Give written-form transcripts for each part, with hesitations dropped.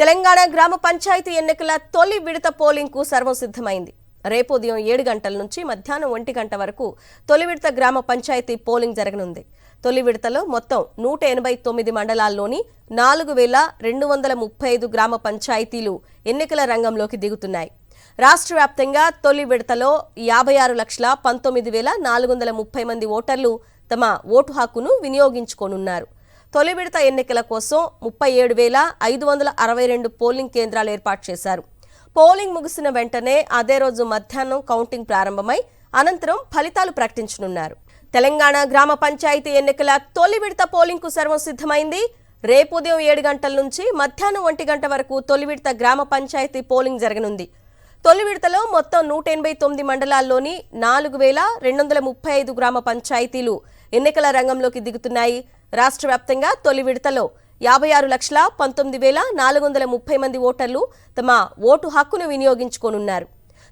తెలంగాణ గ్రామ పంచాయతీ ఎన్నికల తొలి విడత పోలింగ్కు సర్వం సిద్ధమైంది. రేపు ఉదయం 7 గంటల నుంచి మధ్యాహ్నం 1 గంట వరకు తొలి విడత గ్రామ పంచాయతీ పోలింగ్ జరగనుంది. తొలి విడతలో మొత్తం 189 మండలాల్లోని 4235 గ్రామ పంచాయతీలు ఎన్నికల రంగంలోకి దిగుతున్నాయి. రాష్ట్ర వ్యాప్తంగా తొలి విడతలో 56,19,430 మంది ఓటర్లు తమ ఓటు హక్కును వినియోగించుకోనున్నారు. తొలి విడత ఎన్నికల కోసం 37,562 పోలింగ్ కేంద్రాలు ఏర్పాటు చేశారు. పోలింగ్ ముగిసిన వెంటనే అదే రోజు మధ్యాహ్నం కౌంటింగ్ ప్రారంభమై అనంతరం ఫలితాలు ప్రకటించనున్నారు. తెలంగాణ గ్రామ పంచాయతీ ఎన్నికల తొలి విడత పోలింగ్కు సర్వం సిద్ధమైంది. రేపు ఉదయం 7 గంటల నుంచి మధ్యాహ్నం 1 గంట వరకు తొలి విడత గ్రామ పంచాయతీ పోలింగ్ జరగనుంది. తొలి విడతలో మొత్తం 189 మండలాల్లోని 4,235 గ్రామ పంచాయతీలు ఎన్నికల రంగంలోకి దిగుతున్నాయి. రాష్ట్ర వ్యాప్తంగా తొలి విడతలో 56,19,430 మంది ఓటర్లు తమ ఓటు హక్కును వినియోగించుకోనున్నారు.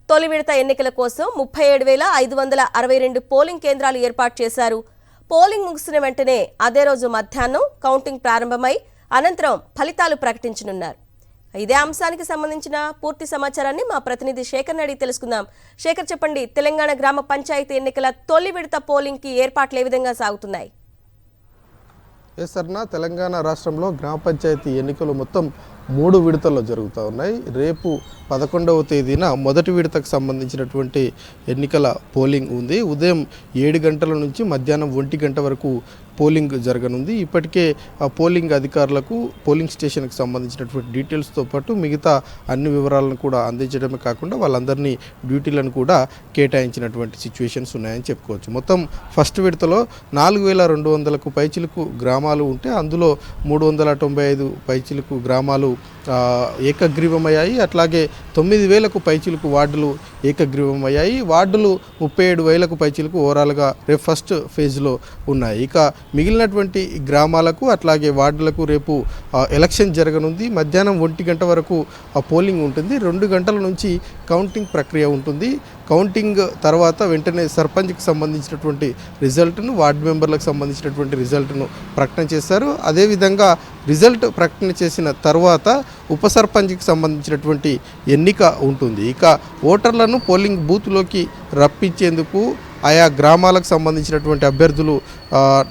తొలి విడత ఎన్నికల కోసం 37,562 పోలింగ్ కేంద్రాలు ఏర్పాటు చేశారు. పోలింగ్ ముగిసిన వెంటనే అదే రోజు మధ్యాహ్నం కౌంటింగ్ ప్రారంభమై అనంతరం ఫలితాలు ప్రకటించనున్నారు. ఇదే అంశానికి సంబంధించిన పూర్తి సమాచారాన్ని మా ప్రతినిధి శేఖర్ అడిగి తెలుసుకుందాం. శేఖర్, చెప్పండి, తెలంగాణ గ్రామ పంచాయతీ ఎన్నికల తొలి విడత పోలింగ్కి ఏర్పాట్లు ఏ విధంగా సాగుతున్నాయి? తెలంగాణ రాష్ట్రంలో గ్రామ పంచాయతీ ఎన్నికలు మొత్తం 3 విడతల్లో జరుగుతూ ఉన్నాయి. రేపు 11వ తేదీన మొదటి విడతకు సంబంధించినటువంటి ఎన్నికల పోలింగ్ ఉంది. ఉదయం 7 గంటల నుంచి మధ్యాహ్నం 1 గంట వరకు పోలింగ్ జరగనుంది. ఇప్పటికే ఆ పోలింగ్ అధికారులకు పోలింగ్ స్టేషన్కి సంబంధించినటువంటి డీటెయిల్స్తో పాటు మిగతా అన్ని వివరాలను కూడా అందించడమే కాకుండా వాళ్ళందరినీ డ్యూటీలను కూడా కేటాయించినటువంటి సిచ్యువేషన్స్ ఉన్నాయని చెప్పుకోవచ్చు. మొత్తం ఫస్ట్ విడతలో 4,200కు పైచిలకు గ్రామాలు ఉంటే అందులో 395 పైచిలకు గ్రామాలు ఏకగ్రీవమయ్యాయి. అట్లాగే 9,000కు పైచిలకు వార్డులు ఏకగ్రీవమయ్యాయి. వార్డులు 37,000కు పైచిలకు ఓవరాల్గా రేపు ఫస్ట్ ఫేజ్లో ఉన్నాయి. ఇక మిగిలినటువంటి గ్రామాలకు అట్లాగే వార్డులకు రేపు ఎలక్షన్ జరగనుంది. మధ్యాహ్నం 1 గంట వరకు పోలింగ్ ఉంటుంది. 2 గంటల నుంచి కౌంటింగ్ ప్రక్రియ ఉంటుంది. కౌంటింగ్ తర్వాత వెంటనే సర్పంచ్కి సంబంధించినటువంటి రిజల్ట్ను, వార్డు మెంబర్లకు సంబంధించినటువంటి రిజల్ట్ను ప్రకటన చేస్తారు. అదేవిధంగా రిజల్ట్ ప్రకటన చేసిన తర్వాత ఉప సర్పంచ్కి సంబంధించినటువంటి ఎన్నిక ఉంటుంది. ఇక ఓటర్లను పోలింగ్ బూత్లోకి రప్పించేందుకు ఆయా గ్రామాలకు సంబంధించినటువంటి అభ్యర్థులు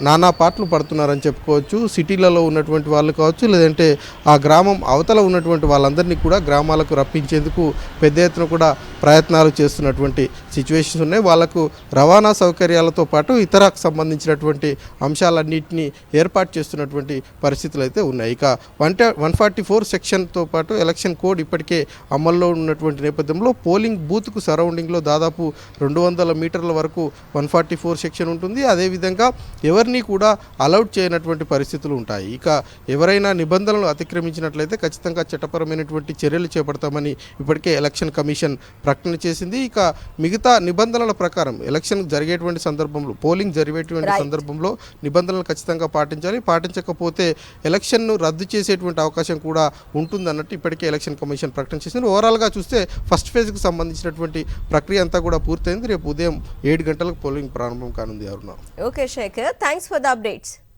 నానా పాటలు పడుతున్నారని చెప్పుకోవచ్చు. సిటీలలో ఉన్నటువంటి వాళ్ళు కావచ్చు, లేదంటే ఆ గ్రామం అవతల ఉన్నటువంటి వాళ్ళందరినీ కూడా గ్రామాలకు రప్పించేందుకు పెద్ద ఎత్తున కూడా ప్రయత్నాలు చేస్తున్నటువంటి సిచ్యువేషన్స్ ఉన్నాయి. వాళ్ళకు రవాణా సౌకర్యాలతో పాటు ఇతరకు సంబంధించినటువంటి అంశాలన్నింటినీ ఏర్పాటు చేస్తున్నటువంటి పరిస్థితులు అయితే ఉన్నాయి. ఇక 144 సెక్షన్తో పాటు ఎలక్షన్ కోడ్ ఇప్పటికే అమల్లో ఉన్నటువంటి నేపథ్యంలో పోలింగ్ బూత్కు సరౌండింగ్లో దాదాపు 200 మీటర్ల వరకు 144 సెక్షన్ ఉంటుంది. అదేవిధంగా ఎవరిని కూడా అలౌట్ చేయనటువంటి పరిస్థితులు ఉంటాయి. ఇక ఎవరైనా నిబంధనలు అతిక్రమించినట్లయితే ఖచ్చితంగా చట్టపరమైనటువంటి చర్యలు చేపడతామని ఇప్పటికే ఎలక్షన్ కమిషన్ ప్రకటన చేసింది. ఇక మిగతా నిబంధనల ప్రకారం ఎలక్షన్ జరిగేటువంటి సందర్భంలో, పోలింగ్ జరిగేటువంటి సందర్భంలో నిబంధనలు ఖచ్చితంగా పాటించాలి. పాటించకపోతే ఎలక్షన్ను రద్దు చేసేటువంటి అవకాశం కూడా ఉంటుందన్నట్టు ఇప్పటికే ఎలక్షన్ కమిషన్ ప్రకటన చేసింది. ఓవరాల్గా చూస్తే ఫస్ట్ ఫేజ్కి సంబంధించినటువంటి ప్రక్రియ అంతా కూడా పూర్తయింది. రేపు ఉదయం 7 గంటలకు పోలింగ్ ప్రారంభం కానుంది. Aruna. Okay Shekhar, thanks for the updates.